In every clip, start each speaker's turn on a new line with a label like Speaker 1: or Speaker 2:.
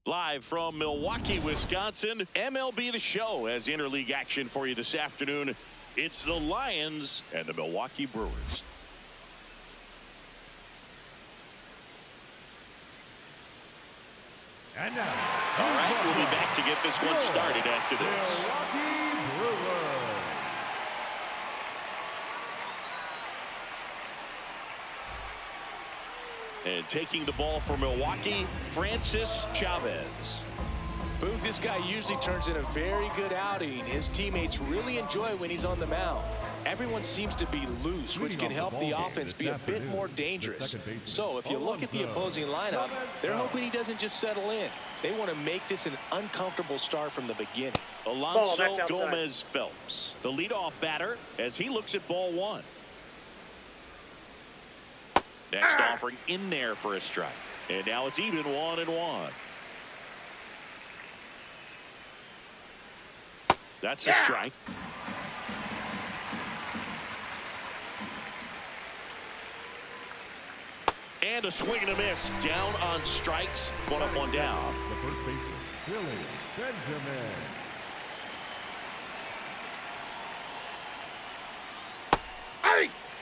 Speaker 1: Live from Milwaukee, Wisconsin, MLB The Show has interleague action for you this afternoon. It's the Lions and the Milwaukee Brewers.
Speaker 2: And now,
Speaker 1: all right, we'll be back to get this one started after this.
Speaker 2: Milwaukee Brewers.
Speaker 1: And taking the ball for Milwaukee, Francis Chavez.
Speaker 3: Boog, this guy usually turns in a very good outing. His teammates really enjoy when he's on the mound. Everyone seems to be loose, which can help the offense be a bit more dangerous. So if you look at the opposing lineup, they're hoping he doesn't just settle in. They want to make this an uncomfortable start from the beginning.
Speaker 1: Alonso Gomez Phelps, the leadoff batter, as he looks at ball one. Next offering in there for a strike. And now it's even 1-1. That's a strike. And a swing and a miss. Down on strikes. 1 up, 1 down.
Speaker 2: The first baseman, Billy Benjamin.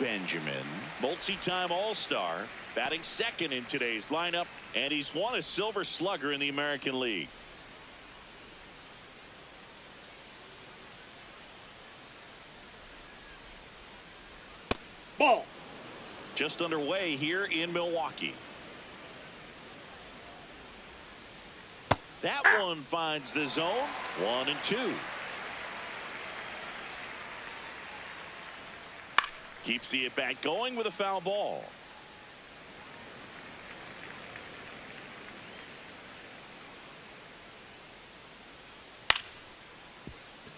Speaker 1: Benjamin, multi-time All-Star, batting second in today's lineup, and he's won a Silver Slugger in the American League.
Speaker 4: Ball.
Speaker 1: Just underway here in Milwaukee. That one finds the zone. 1-2. Keeps the at-bat going with a foul ball.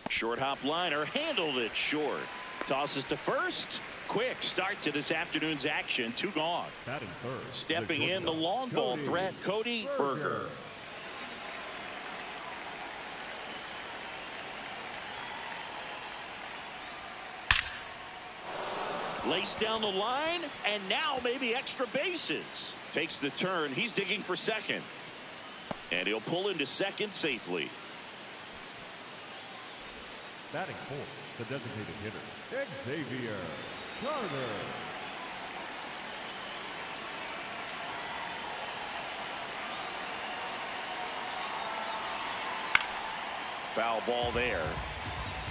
Speaker 1: Short hop liner, handled it short. Tosses to first. Quick start to this afternoon's action. 2 gone.
Speaker 2: Batting third.
Speaker 1: Stepping in the long ball threat, Cody Berger. Laced down the line, and now maybe extra bases. Takes the turn. He's digging for second. And he'll pull into second safely.
Speaker 2: Batting fourth, the designated hitter, Xavier Garner.
Speaker 1: Foul ball there.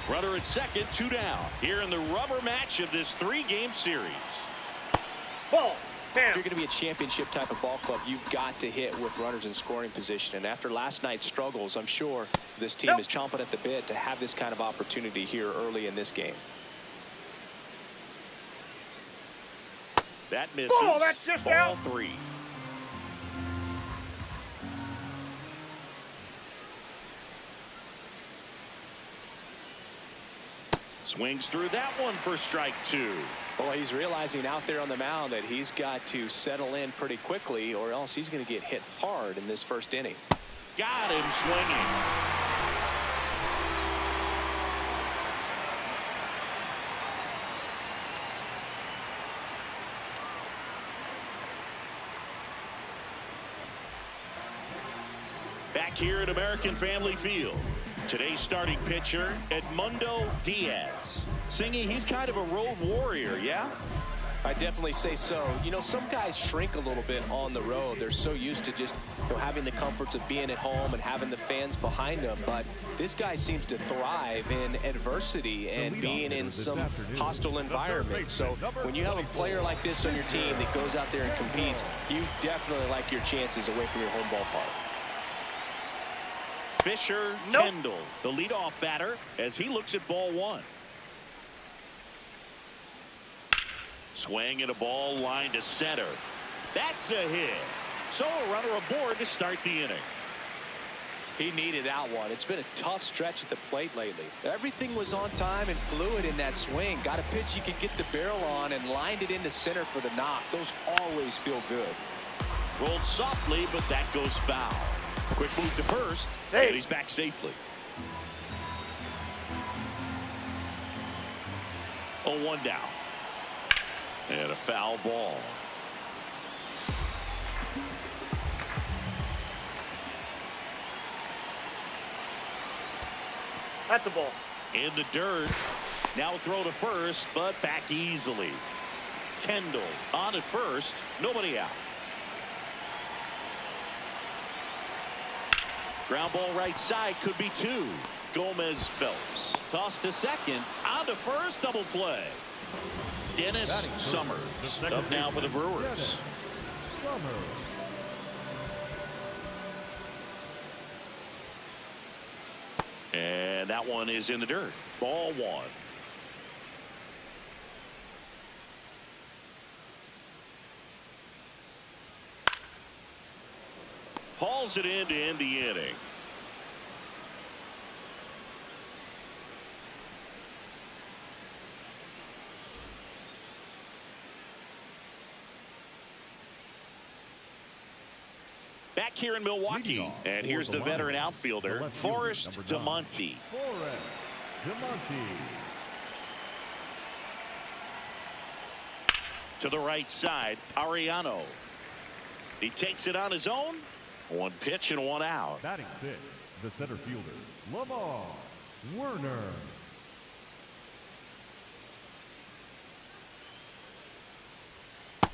Speaker 1: Runner at second, 2 down. Here in the rubber match of this 3-game series.
Speaker 4: Ball. Down.
Speaker 3: If you're going to be a championship type of ball club, you've got to hit with runners in scoring position. And after last night's struggles, I'm sure this team is chomping at the bit to have this kind of opportunity here early in this game.
Speaker 1: That misses.
Speaker 4: Ball, that's just
Speaker 1: ball
Speaker 4: out.
Speaker 1: 3. Swings through that one for strike 2.
Speaker 3: Boy, he's realizing out there on the mound that he's got to settle in pretty quickly, or else he's going to get hit hard in this first inning.
Speaker 1: Got him swinging. Back here at American Family Field. Today's starting pitcher, Edmundo Diaz. Singy, he's kind of a road warrior, yeah?
Speaker 3: I definitely say so. You know, some guys shrink a little bit on the road. They're so used to just, you know, having the comforts of being at home and having the fans behind them. But this guy seems to thrive in adversity and being in some hostile environment. So when you have a player like this on your team that goes out there and competes, you definitely like your chances away from your home ballpark.
Speaker 1: Fisher Kendall, the leadoff batter, as he looks at ball 1. Swing and a ball line to center. That's a hit. So a runner aboard to start the inning.
Speaker 3: He needed that one. It's been a tough stretch at the plate lately. Everything was on time and fluid in that swing. Got a pitch you could get the barrel on and lined it into center for the knock. Those always feel good.
Speaker 1: Rolled softly, but that goes foul. Quick move to first, and he's back safely. 0-1 down. And a foul ball.
Speaker 4: That's a ball.
Speaker 1: In the dirt. Now throw to first, but back easily. Kendall on at first. Nobody out. Ground ball right side, could be two. Gomez Phelps. Toss to second. On to first, double play. Dennis Summers up now for the Brewers. And that one is in the dirt. Ball one. Hauls it in to end the inning. Back here in Milwaukee, and here's the veteran outfielder, Forrest DeMonte. To the right side, Ariano. He takes it on his own. One pitch and one out.
Speaker 2: Batting six, the center fielder, Lamar Werner.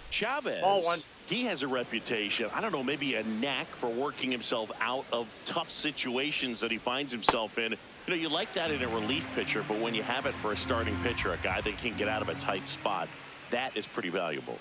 Speaker 1: Chavez.
Speaker 4: Ball one.
Speaker 1: He has a reputation, I don't know, maybe a knack for working himself out of tough situations that he finds himself in. You know, you like that in a relief pitcher, but when you have it for a starting pitcher, a guy that can get out of a tight spot, that is pretty valuable.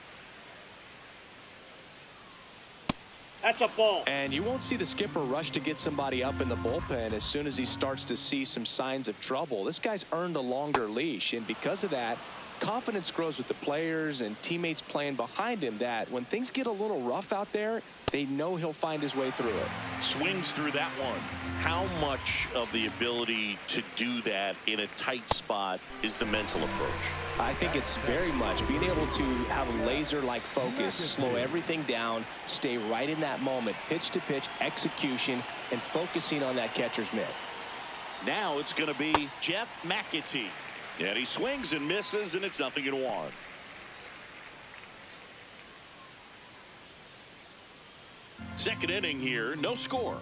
Speaker 4: That's a ball.
Speaker 3: And you won't see the skipper rush to get somebody up in the bullpen as soon as he starts to see some signs of trouble. This guy's earned a longer leash, and because of that, confidence grows with the players and teammates playing behind him, that when things get a little rough out there, they know he'll find his way through it.
Speaker 1: Swings through that one. How much of the ability to do that in a tight spot is the mental approach?
Speaker 3: I think it's very much being able to have a laser-like focus, slow everything down, stay right in that moment, pitch to pitch execution, and focusing on that catcher's mitt.
Speaker 1: Now it's going to be Jeff McAtee. And he swings and misses, and it's 0-1. Second inning here, no score.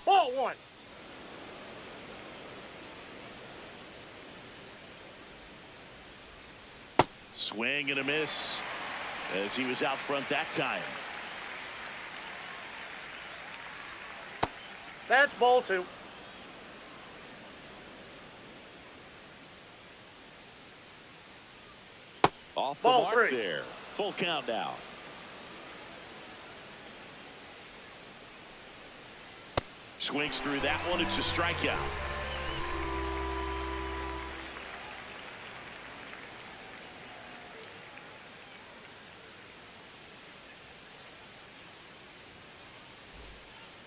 Speaker 4: Ball one.
Speaker 1: Swing and a miss as he was out front that time.
Speaker 4: That's ball two.
Speaker 1: Off the
Speaker 4: Ball
Speaker 1: mark
Speaker 4: three.
Speaker 1: there. Full count now. Swings through that one. It's a strikeout.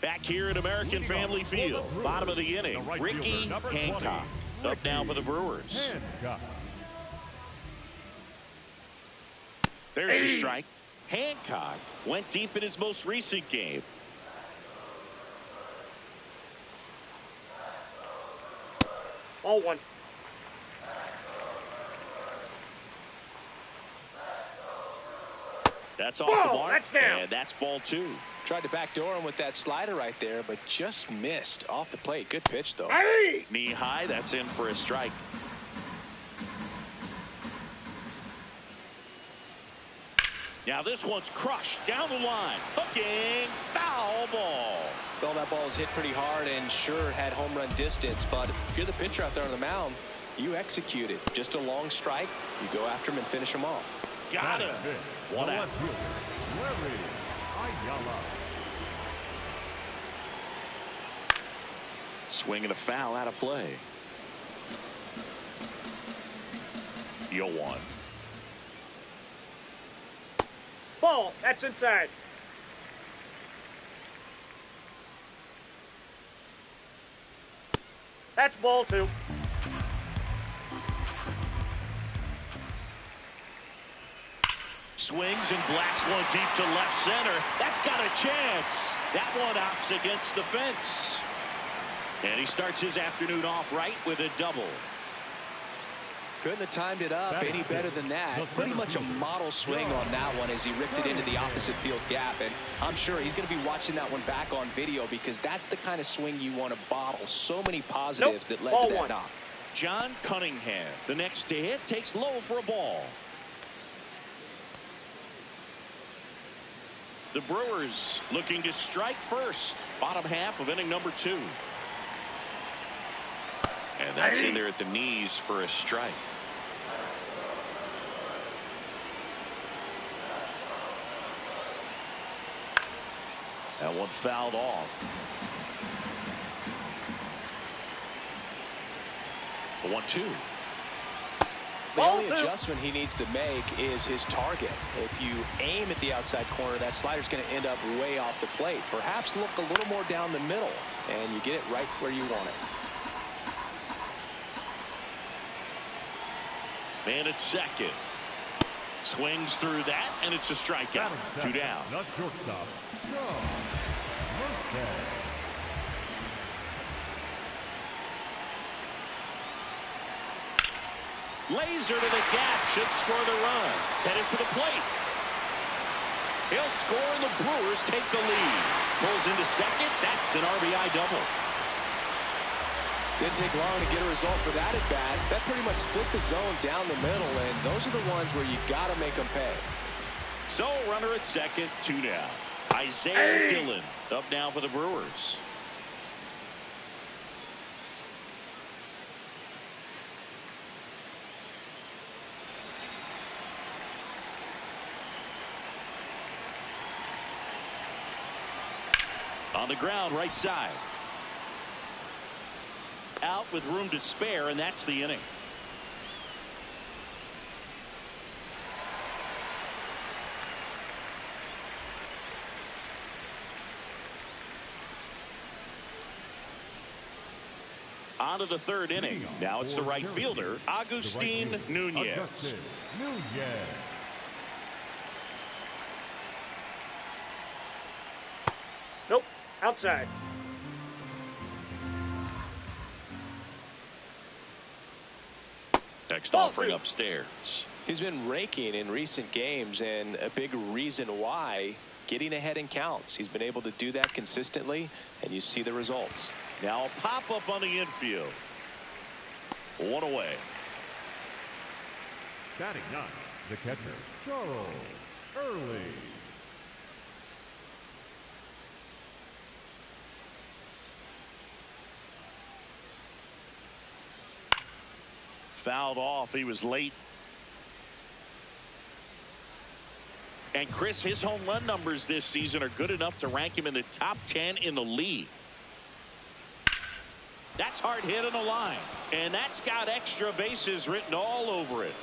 Speaker 1: Back here at American Family Field, bottom of the inning, Ricky Hancock up now for the Brewers. There's a strike. Hancock went deep in his most recent game.
Speaker 4: Ball one.
Speaker 1: That's off the
Speaker 4: Ball,
Speaker 1: mark,
Speaker 4: that's down.
Speaker 1: and that's ball two.
Speaker 3: Tried to backdoor him with that slider right there, but just missed off the plate. Good pitch, though.
Speaker 4: Hey!
Speaker 1: Knee high, that's in for a strike. Now this one's crushed down the line. Hooking, foul ball.
Speaker 3: Well, that ball was hit pretty hard and sure had home run distance, but if you're the pitcher out there on the mound, you execute it. Just a long strike, you go after him and finish him off.
Speaker 1: Got him. One out. Swing and a foul out of play. 0-1.
Speaker 4: Ball. That's inside. That's ball two.
Speaker 1: Swings and blasts one deep to left center. That's got a chance. That one opts against the fence. And he starts his afternoon off right with a double.
Speaker 3: Couldn't have timed it up any better than that. Pretty much a model swing on that one as he ripped it into the opposite field gap. And I'm sure he's going to be watching that one back on video because that's the kind of swing you want to bottle. So many positives that led to that knock.
Speaker 1: John Cunningham, the next to hit, takes low for a ball. The Brewers looking to strike first. Bottom half of inning number 2. And that's in there at the knees for a strike. That one fouled off. The 1-2.
Speaker 3: The only adjustment he needs to make is his target. If you aim at the outside corner, that slider's going to end up way off the plate. Perhaps look a little more down the middle, and you get it right where you want it.
Speaker 1: Man at second. Swings through that, and it's a strikeout. 2 down.
Speaker 2: Not shortstop.
Speaker 1: Laser to the gap, should score the run. Headed for the plate. He'll score, and the Brewers take the lead. Pulls into second. That's an RBI double.
Speaker 3: Didn't take long to get a result for that at bat. That pretty much split the zone down the middle, and those are the ones where you got to make them pay.
Speaker 1: So runner at second, 2 down. Isaiah Dillon up now for the Brewers. On the ground, right side. Out with room to spare, and that's the inning. On to the 3rd inning. Now it's the right fielder, Agustin Nunez.
Speaker 4: Nope. Outside.
Speaker 1: Next offering upstairs.
Speaker 3: He's been raking in recent games, and a big reason why, getting ahead in counts. He's been able to do that consistently, and you see the results.
Speaker 1: Now a pop up on the infield. 1 away.
Speaker 2: Batting 9, the catcher, Charles Early.
Speaker 1: Fouled off. He was late. And Chris, his home run numbers this season are good enough to rank him in the top 10 in the league. That's hard hit on the line. And that's got extra bases written all over it.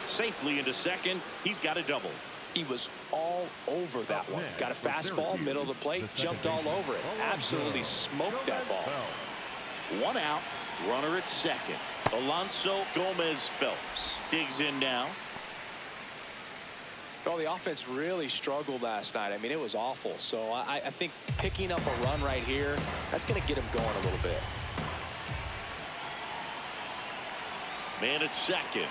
Speaker 1: Safely into second. He's got a double.
Speaker 3: He was all over that one. Got a fastball, middle of the plate, jumped all over it. Absolutely smoked that ball.
Speaker 1: 1 out. Runner at second. Alonso Gomez Phelps digs in now.
Speaker 3: Well, the offense really struggled last night. I mean, it was awful. So I think picking up a run right here, that's going to get him going a little bit.
Speaker 1: Man at second.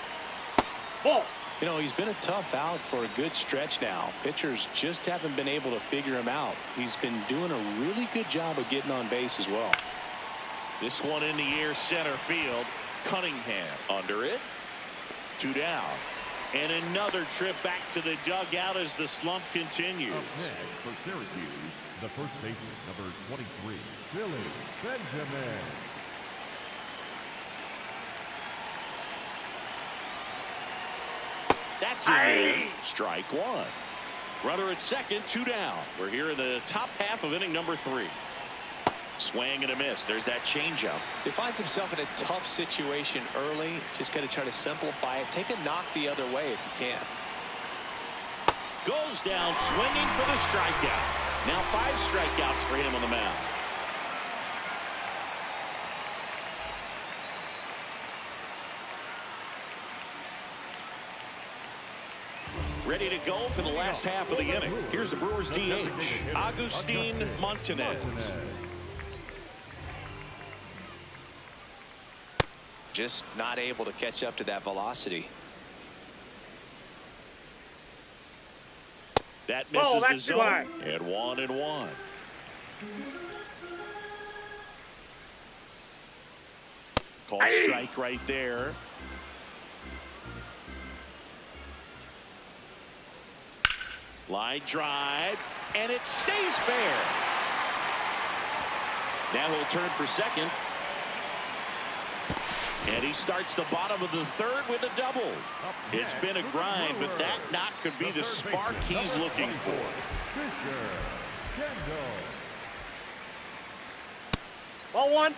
Speaker 4: Ball.
Speaker 3: You know, he's been a tough out for a good stretch now. Pitchers just haven't been able to figure him out. He's been doing a really good job of getting on base as well.
Speaker 1: This one in the air, center field. Cunningham under it. 2 down. And another trip back to the dugout as the slump continues.
Speaker 2: Up next for Syracuse, the first baseman, number 23, Billy Benjamin.
Speaker 1: That's it. Strike 1. Runner at second, 2 down. We're here in the top half of inning number 3. Swing and a miss. There's that changeup.
Speaker 3: He finds himself in a tough situation early. Just got to try to simplify it. Take a knock the other way if you can.
Speaker 1: Goes down swinging for the strikeout. Now 5 strikeouts for him on the mound. Ready to go for the last half of the inning. Here's the Brewers DH, Agustin Montanez.
Speaker 3: just not able to catch up to that velocity.
Speaker 1: That misses the
Speaker 4: that's too
Speaker 1: zone.
Speaker 4: high.
Speaker 1: And 1-1. Called strike right there. Line drive, and it stays fair. Now he'll turn for second. And he starts the bottom of the third with a double. It's been a grind, but that knock could be the spark he's looking for.
Speaker 4: Ball one.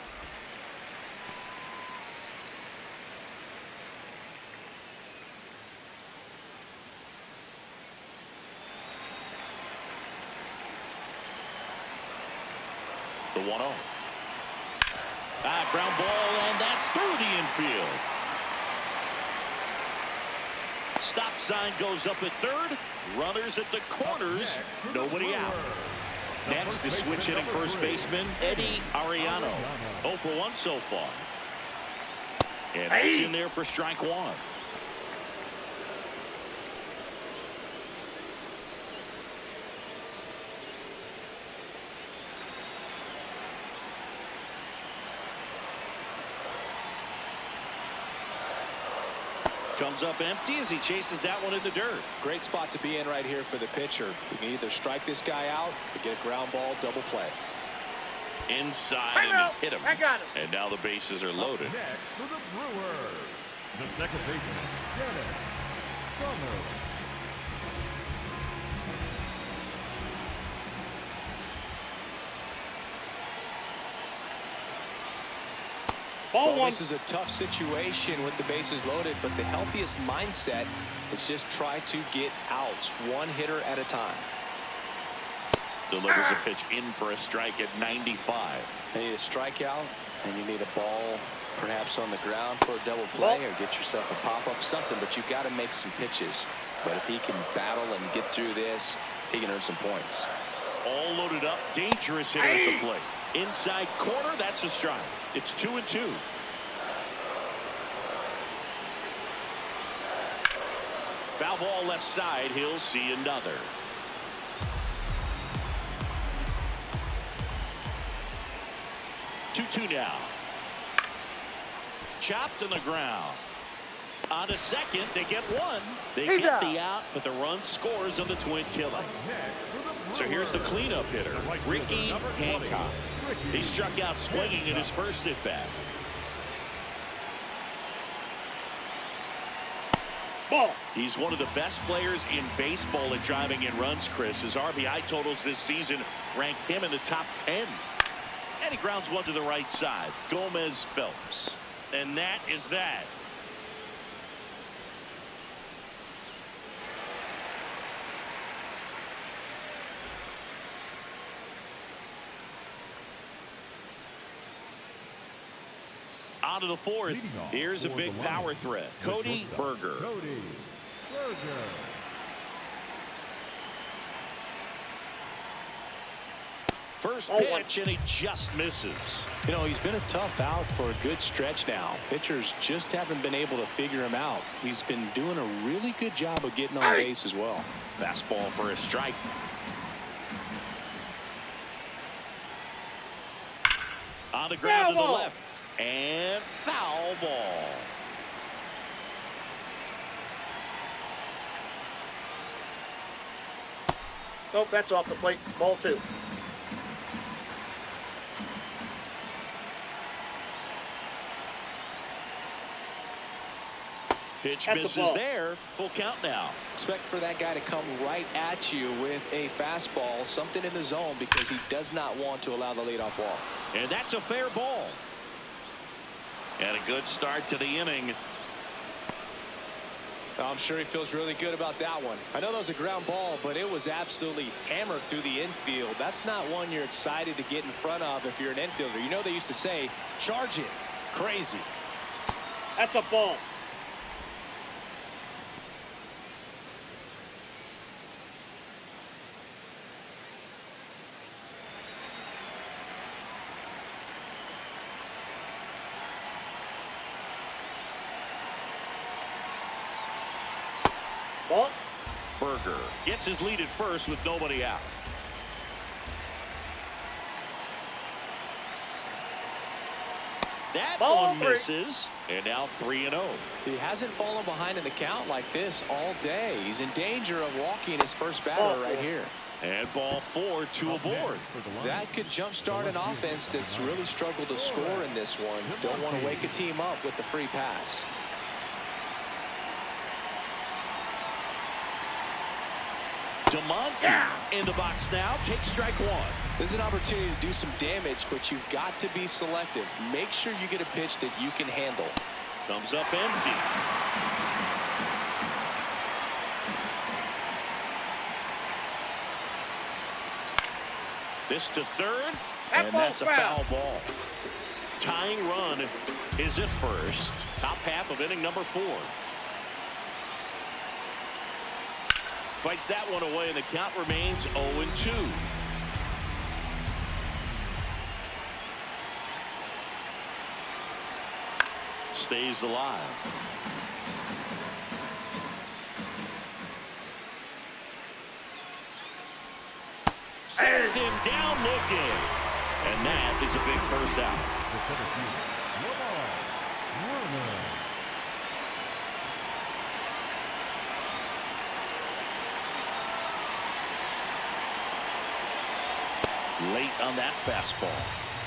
Speaker 1: The 1-0. Ground ball, and that's through the infield. Stop sign goes up at third. Runners at the corners. Nobody out. Next, the switch hitting first baseman, Eddie Ariano. 0 for 1 so far. And that's in there for strike one. Comes up empty as he chases that one in the dirt.
Speaker 3: Great spot to be in right here for the pitcher. You can either strike this guy out or get a ground ball double play.
Speaker 1: Inside and hit him.
Speaker 4: I got him.
Speaker 1: And now the bases are loaded.
Speaker 2: Next for the Brewers, the second baseman, Dennis Summers.
Speaker 4: Ball one.
Speaker 3: This is a tough situation with the bases loaded, but the healthiest mindset is just try to get outs, one hitter at a time.
Speaker 1: Delivers a pitch in for a strike at 95.
Speaker 3: You need a strikeout, and you need a ball perhaps on the ground for a double play, or get yourself a pop-up, something, but you've got to make some pitches. But if he can battle and get through this, he can earn some points.
Speaker 1: All loaded up, dangerous hitter at the plate. Inside corner, that's a strike. It's 2-2. Foul ball left side. He'll see another. Two now. Chopped on the ground. On to second, they get one. They get the out, but the run scores on the twin killer. So here's the cleanup hitter, Ricky Hancock. He struck out swinging in his first at bat.
Speaker 4: Ball.
Speaker 1: He's one of the best players in baseball at driving in runs, Chris. His RBI totals this season rank him in the top 10. And he grounds one to the right side. Gomez Phelps. And that is that. On to the fourth. Here's a big power threat. Cody Berger. First pitch, and he just misses.
Speaker 3: You know, he's been a tough out for a good stretch now. Pitchers just haven't been able to figure him out. He's been doing a really good job of getting on base as well.
Speaker 1: Fastball for a strike. On the ground to the left. And foul ball.
Speaker 4: Nope, that's off the plate. Ball two.
Speaker 1: Pitch
Speaker 4: That's
Speaker 1: misses there. Full count now.
Speaker 3: Expect for that guy to come right at you with a fastball, something in the zone, because he does not want to allow the leadoff walk.
Speaker 1: And that's a fair ball. And a good start to the inning.
Speaker 3: I'm sure he feels really good about that one. I know that was a ground ball, but it was absolutely hammered through the infield. That's not one you're excited to get in front of if you're an infielder. You know they used to say, charge it. Crazy.
Speaker 4: That's a ball. Ball.
Speaker 1: Berger gets his lead at first with nobody out. That
Speaker 4: Ball
Speaker 1: one
Speaker 4: three.
Speaker 1: misses, and now 3-0.
Speaker 3: He hasn't fallen behind in the count like this all day. He's in danger of walking his first batter right here.
Speaker 1: And ball 4, 2 aboard.
Speaker 3: That could jumpstart an offense that's really struggled to score in this one. Don't want to wake a team up with the free pass.
Speaker 1: DeMonte in the box now. Takes strike 1.
Speaker 3: This is an opportunity to do some damage, but you've got to be selective. Make sure you get a pitch that you can handle.
Speaker 1: Comes up empty. This to third, and that's a foul ball. Tying run is at first. Top half of inning number 4. Fights that one away, and the count remains 0-2. Stays alive. Sends him down looking. And that is a big first out. Late on that fastball.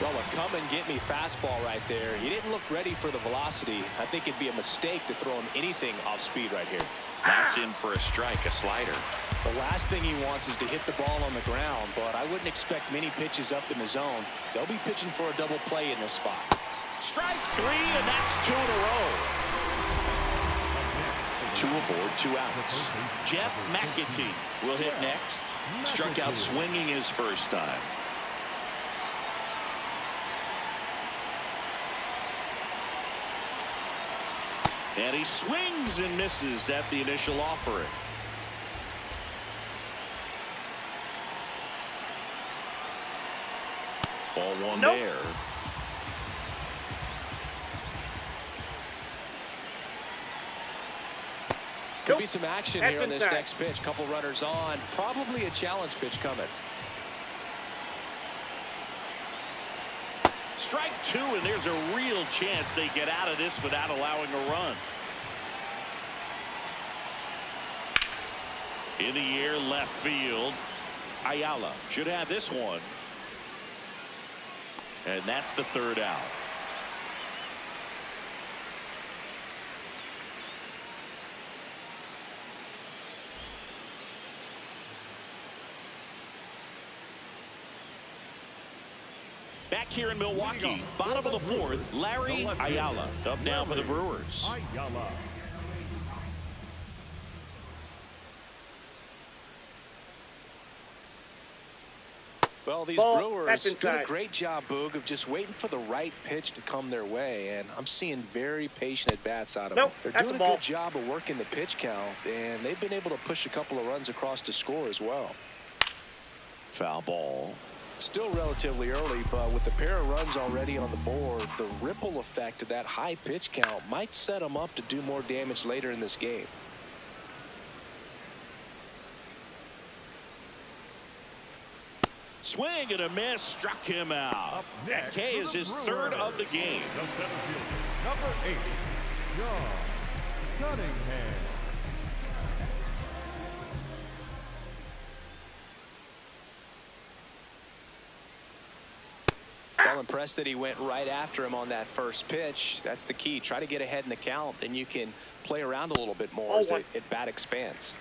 Speaker 3: Well, a come and get me fastball right there. He didn't look ready for the velocity. I think it'd be a mistake to throw him anything off speed right here.
Speaker 1: That's in for a strike, a slider.
Speaker 3: The last thing he wants is to hit the ball on the ground, but I wouldn't expect many pitches up in the zone. They'll be pitching for a double play in this spot.
Speaker 1: Strike 3, and that's 2 in a row. 2 aboard, 2 outs. Jeff McAtee will hit next. Struck out swinging his first time. And he swings and misses at the initial offering. Ball 1 there.
Speaker 3: Could be some action here on this next pitch. Couple runners on. Probably a challenge pitch coming.
Speaker 1: Strike 2, and there's a real chance they get out of this without allowing a run. In the air, left field. Ayala should have this one. And that's the 3rd out. Back here in Milwaukee, bottom of the 4th, Larry Ayala up now for the Brewers.
Speaker 2: Ayala.
Speaker 3: Well, these Brewers doing a great job, Boog, of just waiting for the right pitch to come their way, and I'm seeing very patient at-bats out of them. They're doing a good job of working the pitch count, and they've been able to push a couple of runs across to score as well.
Speaker 1: Foul ball.
Speaker 3: Still relatively early, but with the pair of runs already on the board, the ripple effect of that high pitch count might set them up to do more damage later in this game.
Speaker 1: Swing and a miss, struck him out. That K is his 3rd of the game.
Speaker 2: The center fielder, number 8, John Cunningham.
Speaker 3: Well, impressed that he went right after him on that first pitch. That's the key. Try to get ahead in the count, then you can play around a little bit more as the at-bat expands.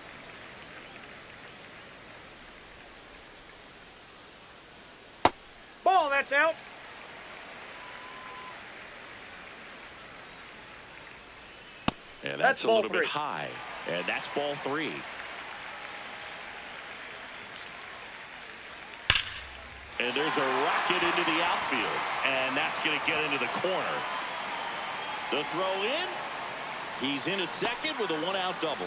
Speaker 4: Ball, that's out.
Speaker 1: And that's a little bit high. And that's ball 3. And there's a rocket into the outfield. And that's going to get into the corner. The throw in. He's in at second with a 1-out double.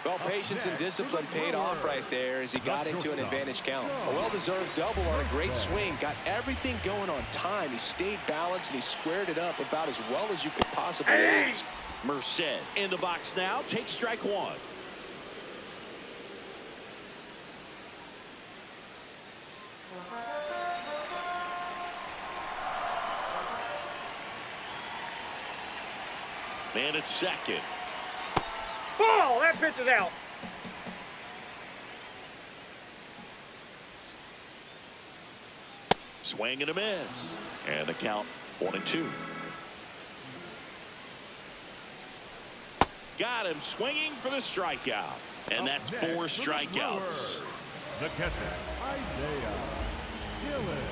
Speaker 3: Well, patience and discipline paid off right there as he got into an advantage count. A well-deserved double on a great swing. Got everything going on time. He stayed balanced and he squared it up about as well as you could possibly ask.
Speaker 1: Merced in the box now. Takes strike one. Man at second.
Speaker 4: Ball! That pitch is out.
Speaker 1: Swing and a miss. And the count 1-2. Got him swinging for the strikeout. And that's 4 strikeouts.
Speaker 2: The catcher, Isaiah Gillis.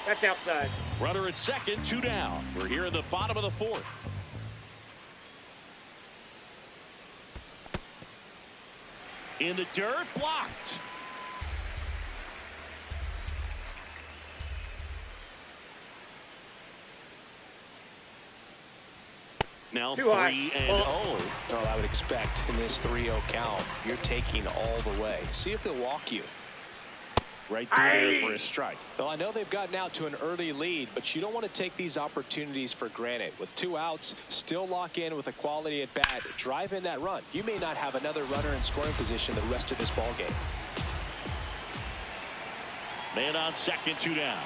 Speaker 4: That's outside.
Speaker 1: Runner at second, 2 down. We're here in the bottom of the 4th. In the dirt, blocked. Now 3-0.
Speaker 3: Well, I would expect in this 3-0 count, you're taking all the way. See if they'll walk you.
Speaker 1: Right through there for a strike.
Speaker 3: Well, I know they've gotten out to an early lead, but you don't want to take these opportunities for granted. With 2 outs, still lock in with a quality at bat. Drive in that run. You may not have another runner in scoring position the rest of this ball game.
Speaker 1: Man on second, 2 down.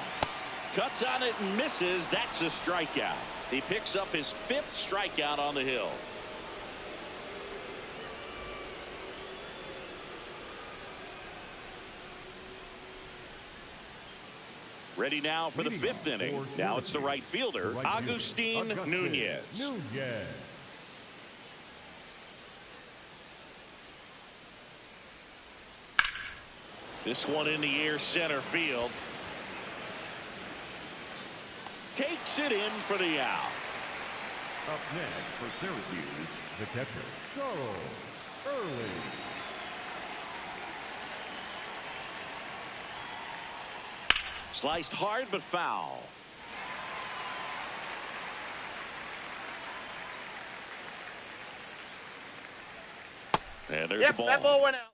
Speaker 1: Cuts on it and misses. That's a strikeout. He picks up his 5th strikeout on the hill. Ready now for the 5th inning. Now it's the right fielder, Agustin Nunez. This one in the air, center field. Takes it in for the out.
Speaker 2: Up next for Syracuse, the catcher, Charles Early.
Speaker 1: Sliced hard but foul. And there's the ball.
Speaker 4: That ball went out.